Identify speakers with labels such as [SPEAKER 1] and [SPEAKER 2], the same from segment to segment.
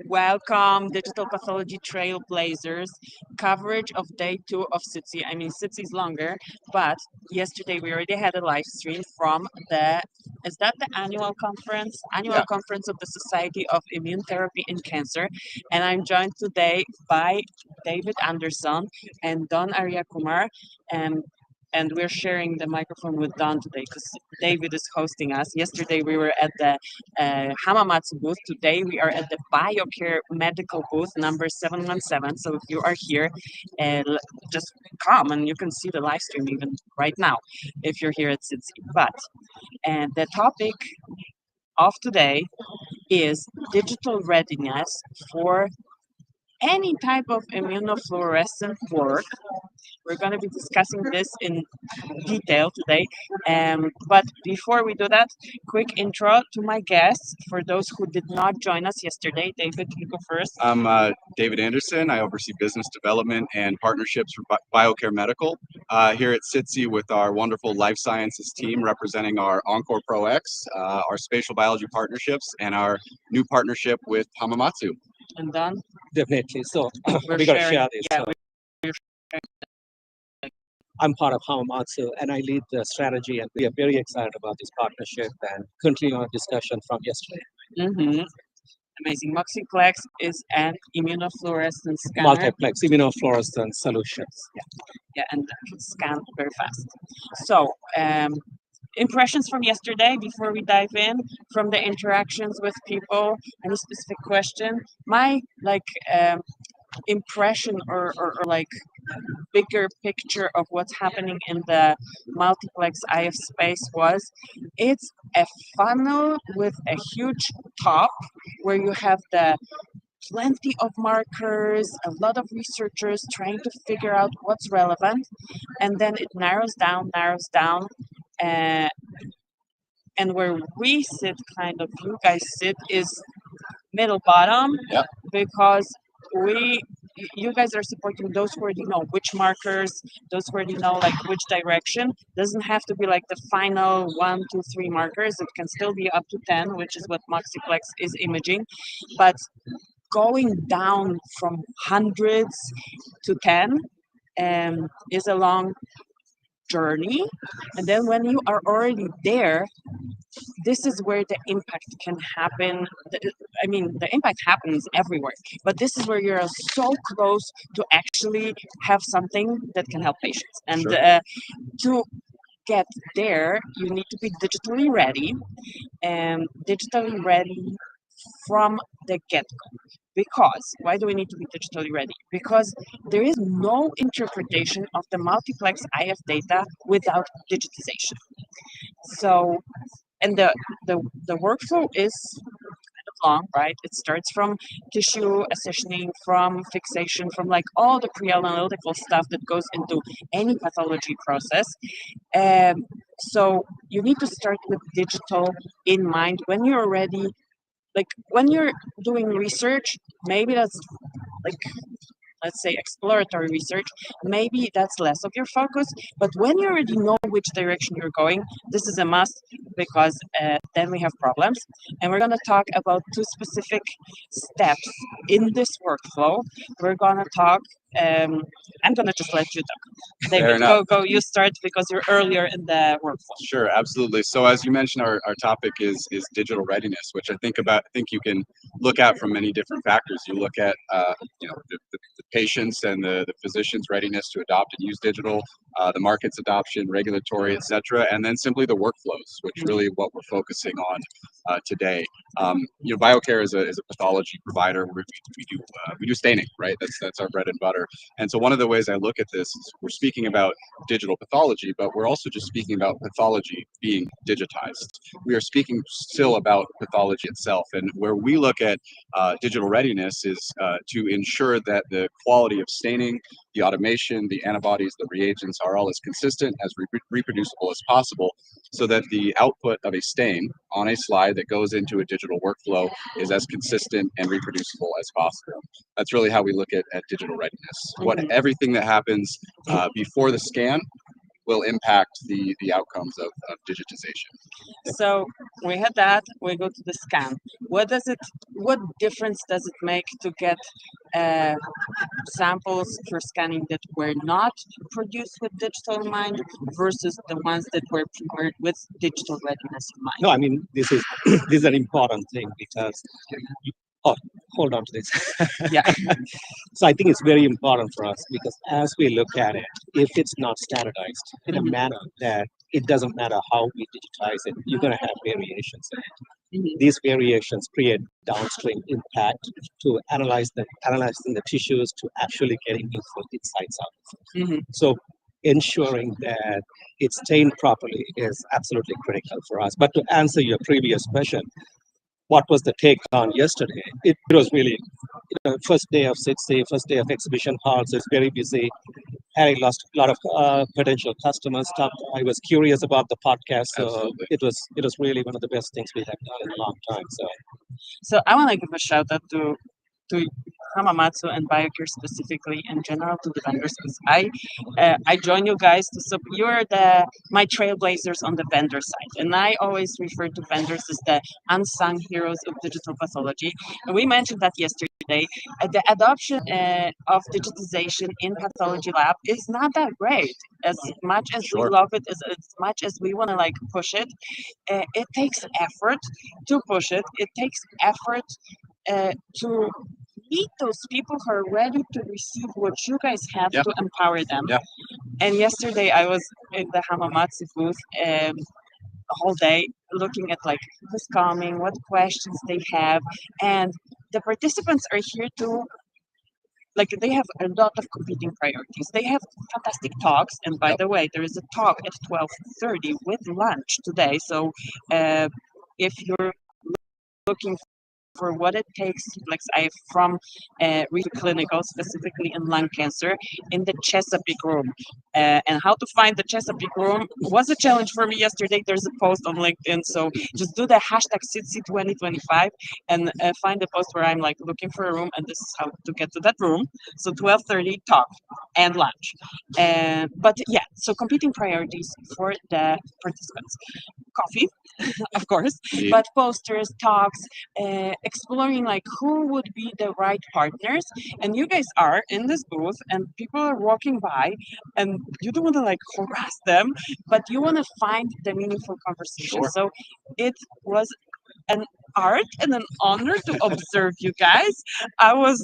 [SPEAKER 1] Welcome, Digital Pathology Trailblazers. Coverage of day 2 of SITC. I mean, SITC is longer, but yesterday we already had a live stream from is that the annual conference? Annual conference of the Society of Immune Therapy in Cancer. And I'm joined today by David Anderson and Don Ariyakumar. And we're sharing the microphone with Don today because David is hosting us. Yesterday we were at the Hamamatsu booth. Today we are at the Biocare Medical Booth number 717. So if you are here, just come and you can see the live stream even right now if you're here at SITC. But the topic of today is digital readiness for any type of immunofluorescent work. We're going to be discussing this in detail today. But before we do that, quick intro to my guests. For those who did not join us yesterday, David, you go first.
[SPEAKER 2] I'm David Anderson. I oversee business development and partnerships for Biocare Medical here at SITC with our wonderful life sciences team representing our Encore Pro X, our spatial biology partnerships, and our new partnership with Hamamatsu.
[SPEAKER 1] And Don?
[SPEAKER 3] Definitely. So
[SPEAKER 1] We're
[SPEAKER 3] we got to
[SPEAKER 1] sharing-
[SPEAKER 3] share this.
[SPEAKER 1] yeah,
[SPEAKER 3] I'm part of Hamamatsu and I lead the strategy, and we are very excited about this partnership and continue our discussion from yesterday.
[SPEAKER 1] Amazing. Moxiplex is an immunofluorescence scanner.
[SPEAKER 3] Multiplex immunofluorescence solutions.
[SPEAKER 1] Yeah, and it can scan very fast. So, impressions from yesterday before we dive in, from the interactions with people, any specific question? My impression or like bigger picture of what's happening in the multiplex IF space was it's a funnel with a huge top where you have the plenty of markers, a lot of researchers trying to figure out what's relevant, and then it narrows down, and where we sit, kind of you guys sit, is middle bottom, because you guys are supporting those who already know which markers, those who already know like which direction. Doesn't have to be like the final 1, 2, 3 markers. It can still be up to 10, which is what Moxiplex is imaging. But going down from hundreds to 10 is a long journey. And then when you are already there, this is where the impact can happen. I mean, the impact happens everywhere, but this is where you're so close to actually have something that can help patients. And to get there, you need to be digitally ready, and digitally ready from the get-go. Because, why do we need to be digitally ready? Because there is no interpretation of the multiplex IF data without digitization. So, and the workflow is kind of long, right? It starts from tissue accessioning, from fixation, from like all the pre-analytical stuff that goes into any pathology process. So you need to start with digital in mind when you're already, like when you're doing research, maybe that's like, let's say exploratory research, maybe that's less of your focus. But when you already know which direction you're going, this is a must, because then we have problems. And we're going to talk about 2 specific steps in this workflow. We're going to talk, I'm going to just let you talk. David, go, you start because you're earlier in the workflow.
[SPEAKER 2] Sure, absolutely. So as you mentioned, our topic is digital readiness, which I think you can look at from many different factors. You look at the patients and the physician's readiness to adopt and use digital, the market's adoption, regulatory, etc., and then simply the workflows, which really what we're focusing on today. Biocare is a pathology provider. We do staining, right? That's our bread and butter. And so one of the ways I look at this is we're speaking about digital pathology, but we're also just speaking about pathology being digitized. We are speaking still about pathology itself, and where we look at digital readiness is to ensure that the quality of staining, the automation, the antibodies, the reagents are all as consistent, as reproducible as possible, so that the output of a stain on a slide that goes into a digital workflow is as consistent and reproducible as possible. That's really how we look at digital readiness. Everything that happens before the scan will impact the outcomes of digitization.
[SPEAKER 1] So we had that. We go to the scan. What difference does it make to get samples for scanning that were not produced with digital in mind versus the ones that were prepared with digital readiness in mind?
[SPEAKER 3] No, I mean, this is this is an important thing because oh, hold on to this.
[SPEAKER 1] Yeah.
[SPEAKER 3] So I think it's very important for us because as we look at it, if it's not standardized in a
[SPEAKER 1] Mhm.
[SPEAKER 3] manner that it doesn't matter how we digitize it, you're going to have variations in it.
[SPEAKER 1] Mhm.
[SPEAKER 3] These variations create downstream impact to analyzing the tissues to actually getting useful insights out of it.
[SPEAKER 1] Mhm.
[SPEAKER 3] So ensuring that it's stained properly is absolutely critical for us. But to answer your previous question, what was the take on yesterday? It was really first day of SITC, first day of exhibition hall, so it's very busy. Had a lot of potential customers. I was curious about the podcast, so
[SPEAKER 2] Absolutely.
[SPEAKER 3] it was really one of the best things we have done in a long time.
[SPEAKER 1] So I want to give a shout out to Hamamatsu and Biocare specifically in general to the vendors because I join you guys you're my trailblazers on the vendor side, and I always refer to vendors as the unsung heroes of digital pathology. And we mentioned that yesterday. The adoption of digitization in pathology lab is not that great. As much as we
[SPEAKER 2] Sure.
[SPEAKER 1] love it, as much as we want to like push it, it takes effort to push it. It takes effort to meet those people who are ready to receive what you guys have
[SPEAKER 2] Yeah.
[SPEAKER 1] to empower them.
[SPEAKER 2] Yeah.
[SPEAKER 1] And yesterday I was in the Hamamatsu booth the whole day looking at like who's coming, what questions they have, and the participants are here to like they have a lot of competing priorities. They have fantastic talks, and by
[SPEAKER 2] Yep.
[SPEAKER 1] the way, there is a talk at 12:30 with lunch today. So if you're looking for what it takes to flex I from clinical, specifically in lung cancer, in the Chesapeake room. And how to find the Chesapeake room was a challenge for me yesterday. There's a post on LinkedIn, so just do the hashtag SITC 2025 and find the post where I'm like looking for a room, and this is how to get to that room. So 12:30 talk and lunch. But yeah, so competing priorities for the participants. Coffee, of course,
[SPEAKER 2] Indeed.
[SPEAKER 1] but posters, talks, exploring like who would be the right partners. And you guys are in this booth, and people are walking by, and you don't want to like harass them, but you want to find the meaningful conversation.
[SPEAKER 2] Sure.
[SPEAKER 1] So it was an art and an honor to observe you guys. I was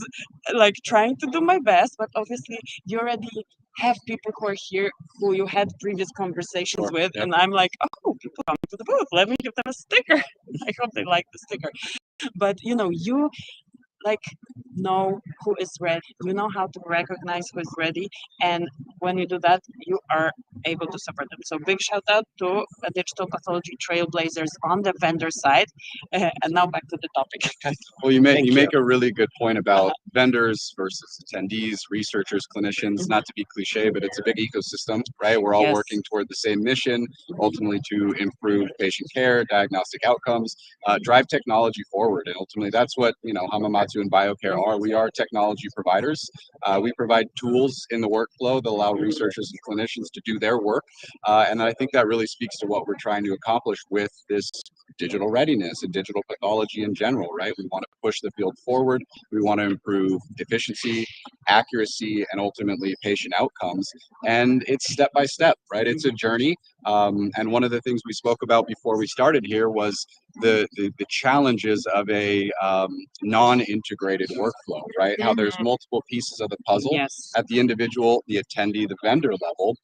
[SPEAKER 1] like trying to do my best, but obviously you already have people who are here who you had previous conversations
[SPEAKER 2] Sure.
[SPEAKER 1] with,
[SPEAKER 2] Yep.
[SPEAKER 1] and I'm like, oh, people coming to the booth. Let me give them a sticker. I hope they like the sticker. But you like know who is ready. You know how to recognize who is ready, and when you do that, you are able to support them. So big shout out to digital pathology trailblazers on the vendor side. And now back to the topic.
[SPEAKER 2] Well,
[SPEAKER 3] Thank
[SPEAKER 2] you
[SPEAKER 3] you.
[SPEAKER 2] make a really good point about vendors versus attendees, researchers, clinicians.
[SPEAKER 1] Mhm.
[SPEAKER 2] Not to be cliche, but it's a big ecosystem, right? We're all
[SPEAKER 1] Yes.
[SPEAKER 2] working toward the same mission, ultimately to improve patient care, diagnostic outcomes, drive technology forward, and ultimately that's what Hamamatsu and Biocare are. We are technology providers. We provide tools in the workflow that allow researchers and clinicians to do their work, and I think that really speaks to what we're trying to accomplish with this digital readiness and digital pathology in general, right? We want to push the field forward. We want to improve efficiency, accuracy, and ultimately patient outcomes. And it's step by step, right? It's a journey. And one of the things we spoke about before we started here was the challenges of a non-integrated workflow, right? How there's multiple pieces of the puzzle
[SPEAKER 1] Yes.
[SPEAKER 2] at the individual, the attendee, the vendor level,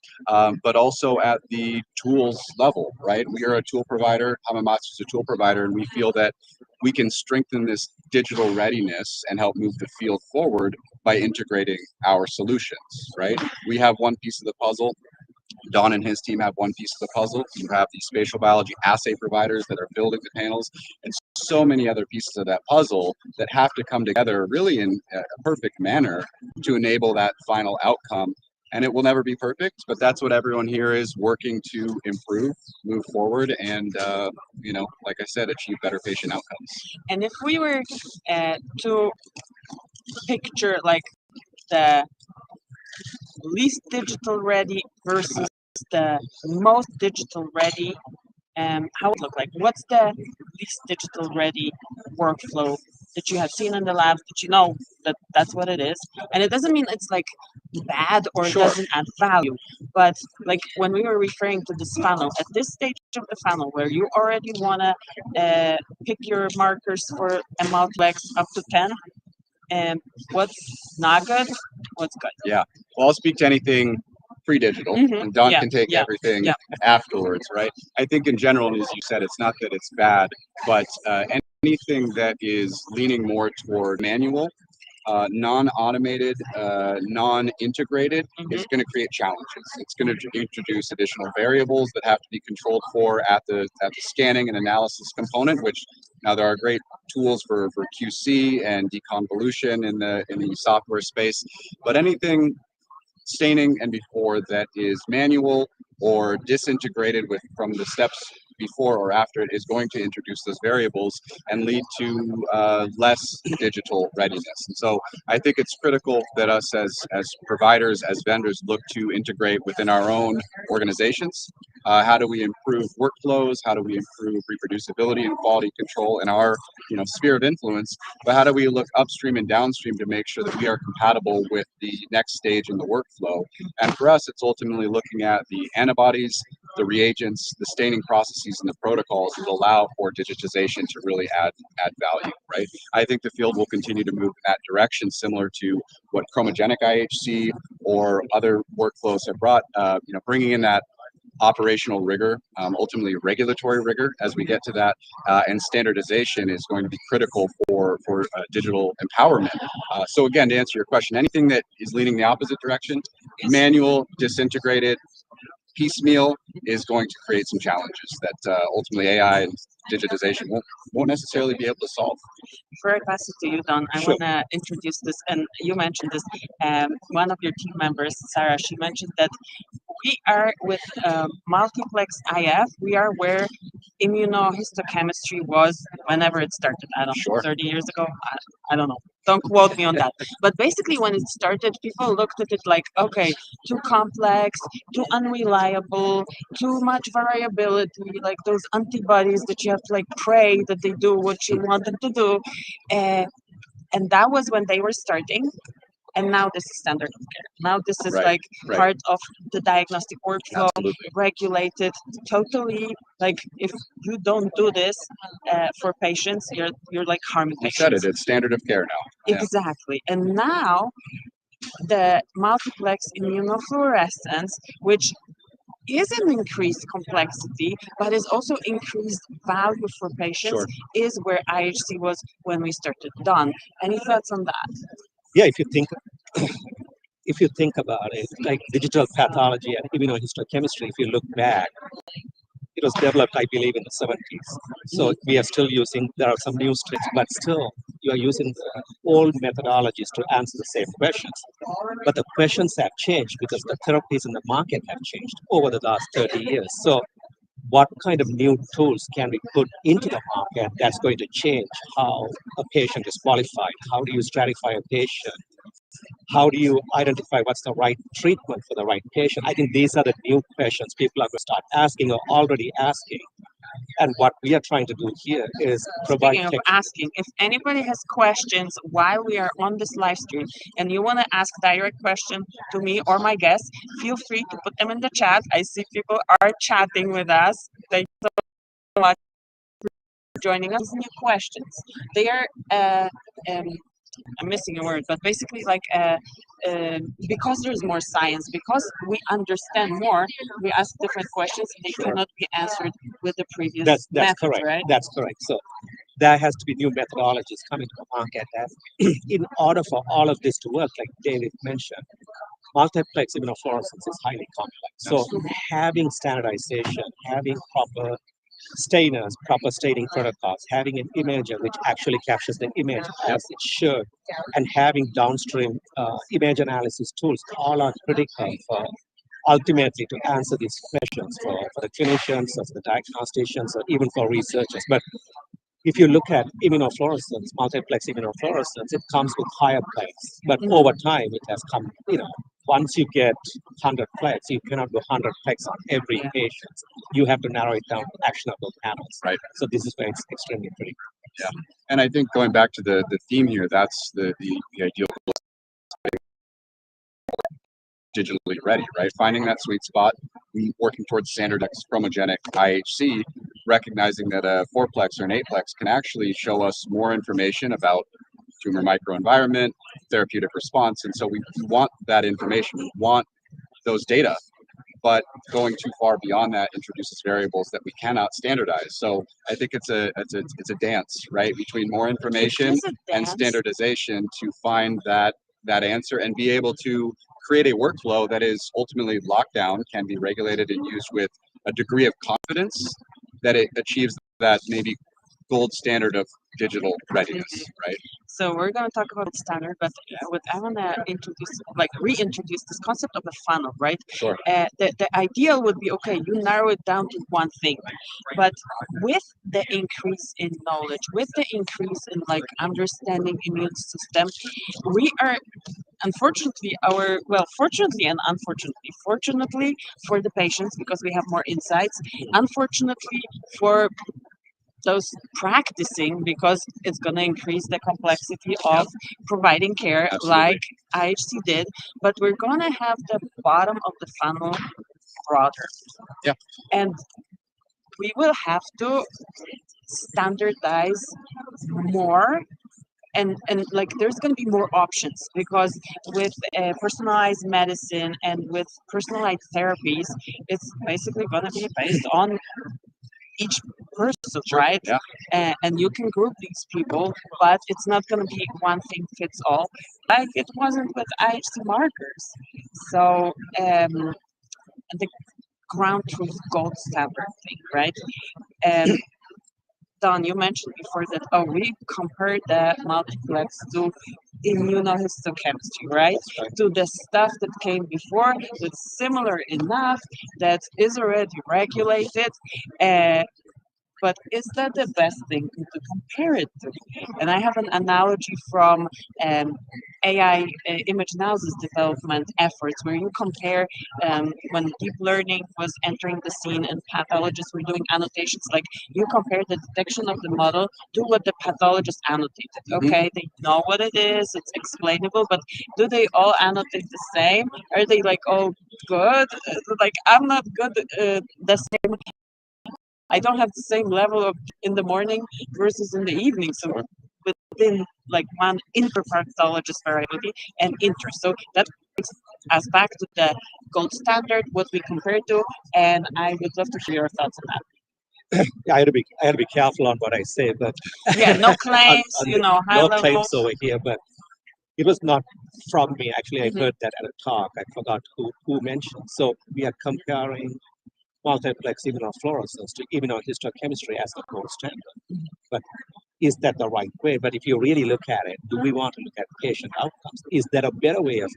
[SPEAKER 2] but also at the tools level, right? We are a tool provider. Hamamatsu is a tool provider, and we feel that we can strengthen this digital readiness and help move the field forward by integrating our solutions, right? We have one piece of the puzzle. Don and his team have one piece of the puzzle. You have the spatial biology assay providers that are building the panels, and so many other pieces of that puzzle that have to come together really in a perfect manner to enable that final outcome. And it will never be perfect, but that's what everyone here is working to improve, move forward, and like I said, achieve better patient outcomes.
[SPEAKER 1] And if we were to picture like the least digital ready versus the most digital ready, how it look like? What's the least digital ready workflow that you have seen in the lab that you know that that's what it is? And it doesn't mean it's like bad or it
[SPEAKER 2] Sure.
[SPEAKER 1] doesn't add value, but like when we were referring to this funnel, at this stage of the funnel where you already want to pick your markers for a multiplex up to 10, and what's not good, what's good.
[SPEAKER 2] Yeah. Well, I'll speak to anything pre-digital,
[SPEAKER 1] Mhm.
[SPEAKER 2] and Don
[SPEAKER 1] Yeah,
[SPEAKER 2] can take
[SPEAKER 1] yeah,
[SPEAKER 2] everything
[SPEAKER 1] yeah.
[SPEAKER 2] afterwards, right? I think in general, and as you said, it's not that it's bad, but anything that is leaning more toward manual, non-automated, non-integrated is going to create challenges. It's going to introduce additional variables that have to be controlled for at the scanning and analysis component, which now there are great tools for QC and deconvolution in the software space, but anything staining and before that is manual or disintegrated with from the steps before or after it is going to introduce those variables and lead to less digital readiness. And so I think it's critical that us as providers, as vendors, look to integrate within our own organizations. How do we improve workflows? How do we improve reproducibility and quality control in our sphere of influence? But how do we look upstream and downstream to make sure that we are compatible with the next stage in the workflow? And for us, it's ultimately looking at the antibodies, the reagents, the staining processes, and the protocols that allow for digitization to really add value, right? I think the field will continue to move in that direction, similar to what chromogenic IHC or other workflows have brought, bringing in that operational rigor, ultimately regulatory rigor as we get to that, and standardization is going to be critical for digital empowerment. So again, to answer your question, anything that is leaning the opposite direction, manual, disintegrated, piecemeal, is going to create some challenges that ultimately AI and digitization won't necessarily be able to solve.
[SPEAKER 1] Before I pass it to you, Don, I
[SPEAKER 3] Sure.
[SPEAKER 1] want to introduce this, and you mentioned this. One of your team members, Sarah, she mentioned that we are with multiplex IF. We are where immunohistochemistry was whenever it started. I don't know,
[SPEAKER 2] Sure.
[SPEAKER 1] 30 years ago. I don't know. Don't quote me on that. But basically, when it started, people looked at it like, okay, too complex, too unreliable, too much variability, like those antibodies that you have to like pray that they do what you want them to do. And that was when they were starting. And now this is standard of care. Now this is
[SPEAKER 2] Right,
[SPEAKER 1] like
[SPEAKER 2] right.
[SPEAKER 1] part of the diagnostic workflow,
[SPEAKER 2] Absolutely.
[SPEAKER 1] regulated totally. Like if you don't do this for patients, you're like harming
[SPEAKER 2] You
[SPEAKER 1] patients.
[SPEAKER 2] said it, it's standard of care now. Yeah.
[SPEAKER 1] Exactly. And now the multiplex immunofluorescence, which is an increased complexity, but is also increased value for patients,
[SPEAKER 2] Sure.
[SPEAKER 1] is where IHC was when we started. Don, any thoughts on that?
[SPEAKER 3] Yeah, if you think about it, like digital pathology and immunohistochemistry, if you look back, it was developed, I believe, in the 70s. So we are still using, there are some new strains, but still you are using the old methodologies to answer the same questions. But the questions have changed because the therapies in the market have changed over the last 30 years. So what kind of new tools can we put into the market that's going to change how a patient is qualified? How do you stratify a patient? How do you identify what's the right treatment for the right patient? I think these are the new questions people are going to start asking or already asking. And what we are trying to do here is provide
[SPEAKER 1] Speaking of
[SPEAKER 3] tech.
[SPEAKER 1] asking, if anybody has questions while we are on this live stream and you want to ask direct question to me or my guests, feel free to put them in the chat. I see people are chatting with us. Thank you so much for joining us. These new questions, they are I'm missing a word, but basically like because there's more science, because we understand more, we ask different questions. They
[SPEAKER 3] Sure.
[SPEAKER 1] cannot be answered with the previous
[SPEAKER 3] That's
[SPEAKER 1] methods,
[SPEAKER 3] correct.
[SPEAKER 1] right?
[SPEAKER 3] That's correct. So there has to be new methodologies coming to the market. That in order for all of this to work, like David mentioned, multiplex immunofluorescence is highly complex. So having standardization, having proper stainers, proper staining protocols, having an imager which actually captures the image as it should, and having downstream image analysis tools all are critical for ultimately to answer these questions for the clinicians, or for the diagnosticians, or even for researchers. But if you look at immunofluorescence, multiplex immunofluorescence, it comes with higher price. But over time, it has come, once you get 100 plex, you cannot go 100 plex on every patient. You have to narrow it down to actionable panels.
[SPEAKER 2] Right.
[SPEAKER 3] So this is where it's extremely critical.
[SPEAKER 2] Yeah. And I think going back to the theme here, that's the ideal digitally ready, right? Finding that sweet spot, working towards standardized chromogenic IHC, recognizing that a 4-plex or an 8-plex can actually show us more information about tumor microenvironment, therapeutic response. And so we want that information, we want those data, but going too far beyond that introduces variables that we cannot standardize. So I think it's a dance, right, between more information and standardization to find that answer and be able to create a workflow that is ultimately locked down, can be regulated and used with a degree of confidence that it achieves that maybe gold standard of digital readiness, right?
[SPEAKER 1] So we're going to talk about standard, but what I want to reintroduce this concept of a funnel, right?
[SPEAKER 2] Sure.
[SPEAKER 1] The ideal would be, okay, you narrow it down to one thing, but with the increase in knowledge, with the increase in understanding immune system, we are unfortunately fortunately and unfortunately, fortunately for the patients because we have more insights, unfortunately for those practicing because it's going to increase the complexity of providing care.
[SPEAKER 2] Absolutely.
[SPEAKER 1] Like IHC did, but we're going to have the bottom of the funnel broader.
[SPEAKER 2] Yeah.
[SPEAKER 1] And we will have to standardize more and there's going to be more options because with personalized medicine and with personalized therapies, it's basically going to be based on each person, right?
[SPEAKER 2] Yeah.
[SPEAKER 1] And you can group these people, but it's not going to be one thing fits all, like it wasn't with IHC markers. So the ground truth gold standard thing, right? Don, you mentioned before that, we compared the multiplex to immunohistochemistry, right? To the stuff that came before that's similar enough, that is already regulated. But is that the best thing to compare it to? And I have an analogy from AI image analysis development efforts where you compare when deep learning was entering the scene and pathologists were doing annotations, like you compare the detection of the model to what the pathologist annotated. Okay, they know what it is, it's explainable, but do they all annotate the same? Are they like, oh, good? Like, I'm not good the same. I don't have the same level of in the morning versus in the evening. So within one interpathologist variability and interest. So that brings us back to the gold standard, what we compare to, and I would love to hear your thoughts on that.
[SPEAKER 3] Yeah, I had to be careful on what I say, but
[SPEAKER 1] yeah, no claims, high
[SPEAKER 3] no
[SPEAKER 1] level.
[SPEAKER 3] claims over here, but it was not from me. Actually, I heard that at a talk. I forgot who mentioned. So we are comparing multiplex immunofluorescence to immunohistochemistry as the gold standard. But is that the right way? But if you really look at it, do we want to look at patient outcomes? Is there a better way of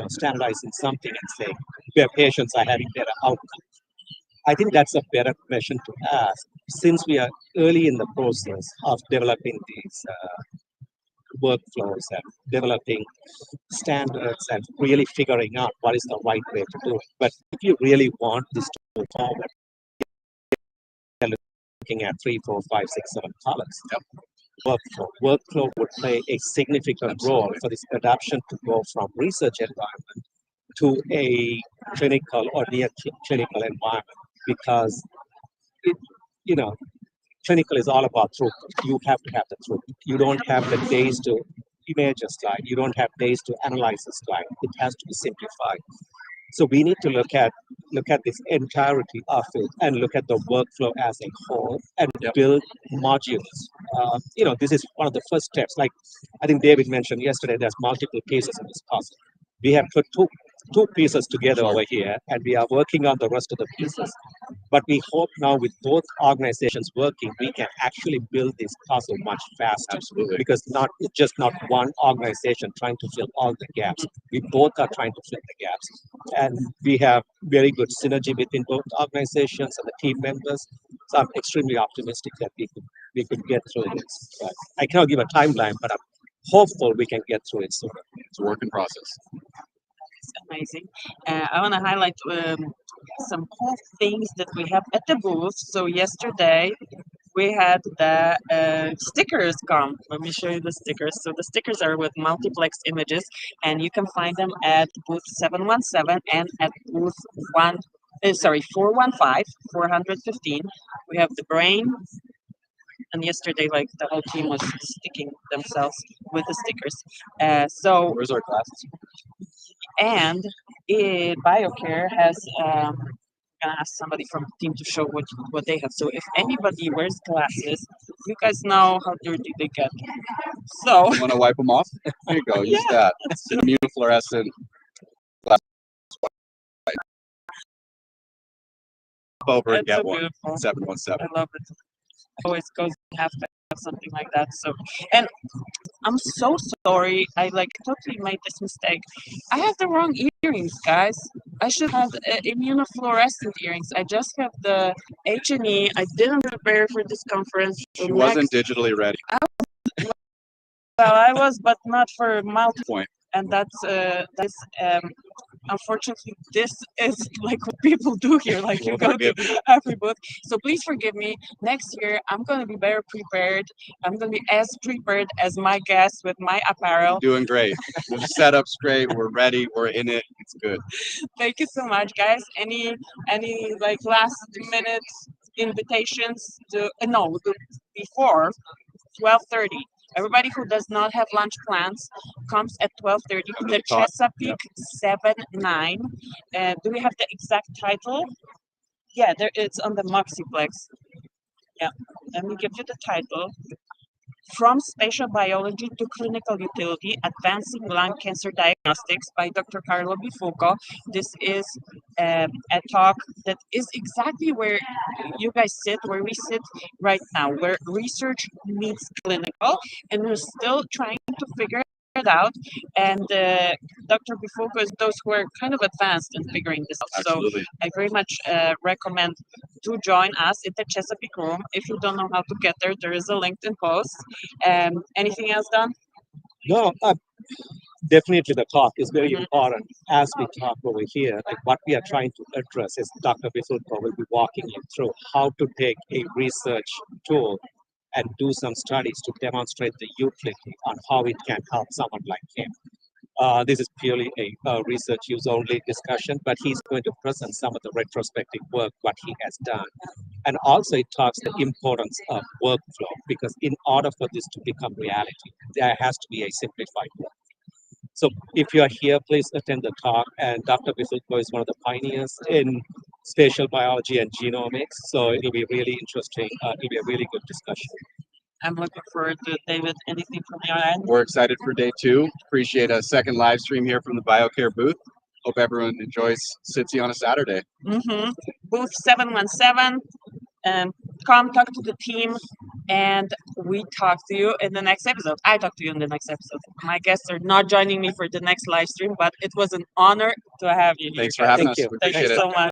[SPEAKER 3] standardizing something and saying where patients are having better outcomes? I think that's a better question to ask since we are early in the process of developing these workflows and developing standards and really figuring out what is the right way to do it. But if you really want this to move forward, you're looking at 3, 4, 5, 6, 7 columns. Workflow would play a significant role for this adaptation to go from research environment to a clinical or near clinical environment because clinical is all about throughput. You have to have the throughput. You don't have the days to image a slide. You don't have days to analyze a slide. It has to be simplified. So we need to look at this entirety of it and look at the workflow as a whole and build modules. This is one of the first steps. Like I think David mentioned yesterday, there's multiple pieces in this puzzle. We have put two pieces together over here, and we are working on the rest of the pieces. But we hope now with both organizations working, we can actually build this puzzle much faster.
[SPEAKER 2] Absolutely.
[SPEAKER 3] Because it's just not one organization trying to fill all the gaps. We both are trying to fill the gaps. And we have very good synergy between both organizations and the team members. So I'm extremely optimistic that we could get through this. But I cannot give a timeline, but I'm hopeful we can get through it soon.
[SPEAKER 2] It's a work in process.
[SPEAKER 1] amazing. I want to highlight some cool things that we have at the booth. So yesterday we had the stickers come. Let me show you the stickers. So the stickers are with multiplex images, and you can find them at booth 717 and at booth 415, 415. We have the brain, and yesterday, like the whole team was sticking themselves with the stickers.
[SPEAKER 2] Where's our glasses?
[SPEAKER 1] And Biocare has. Gonna ask somebody from the team to show what they have. So if anybody wears glasses, you guys know how dirty they get. So
[SPEAKER 2] You want to wipe them off? There you go. Use that. It's an immunofluorescent glass. Over and
[SPEAKER 1] it's so
[SPEAKER 2] get one.
[SPEAKER 1] beautiful.
[SPEAKER 2] 717.
[SPEAKER 1] I love it. Always goes have to have something like that. So, and I'm so sorry. I like totally made this mistake. I have the wrong earrings, guys. I should have immunofluorescent earrings. I just have the H&E. I didn't prepare for this conference.
[SPEAKER 2] She wasn't digitally ready.
[SPEAKER 1] Well, I was, but not for multi.
[SPEAKER 2] Point.
[SPEAKER 1] And that's unfortunately this is like what people do here. Like you go to every booth. So please forgive me. Next year I'm going to be better prepared. I'm going to be as prepared as my guests with my apparel.
[SPEAKER 2] Doing great. The setup's great. We're ready. We're in it. It's good.
[SPEAKER 1] Thank you so much, guys. Any like last minute invitations to before 12:30. Everybody who does not have lunch plans comes at 12:30 to the Chesapeake 7-9. Do we have the exact title? Yeah, it's on the Moxiplex. Yeah, let me give you the title. From Spatial Biology to Clinical Utility, Advancing Lung Cancer Diagnostics by Dr. Carlo Bifuco. This is a talk that is exactly where you guys sit, where we sit right now, where research meets clinical, and we're still trying to figure it out. And Dr. Bifuco is those who are kind of advanced in figuring this out.
[SPEAKER 2] Absolutely.
[SPEAKER 1] So I very much recommend to join us in the Chesapeake room. If you don't know how to get there, there is a LinkedIn post. Anything else, Don?
[SPEAKER 3] No, definitely the talk is very important. As we talk over here, like what we are trying to address is Dr. Bisulko will be walking you through how to take a research tool and do some studies to demonstrate the utility on how it can help someone like him. This is purely a research use only discussion, but he's going to present some of the retrospective work, what he has done. And also it talks the importance of workflow, because in order for this to become reality, there has to be a simplified workflow. So if you are here, please attend the talk. And Dr. Bisulko is one of the pioneers in spatial biology and genomics. So it'll be really interesting. It'll be a really good discussion.
[SPEAKER 1] I'm looking forward to it. David, anything from your end?
[SPEAKER 2] We're excited for day 2. Appreciate a second live stream here from the Biocare booth. Hope everyone enjoys SITC on a Saturday.
[SPEAKER 1] Booth 717. Come talk to the team, and we talk to you in the next episode. I talk to you in the next episode. My guests are not joining me for the next live stream, but it was an honor to have you here.
[SPEAKER 2] Thanks for having us.
[SPEAKER 3] Thank you.
[SPEAKER 2] We
[SPEAKER 1] Thank
[SPEAKER 2] appreciate
[SPEAKER 1] you
[SPEAKER 2] it.
[SPEAKER 1] so much.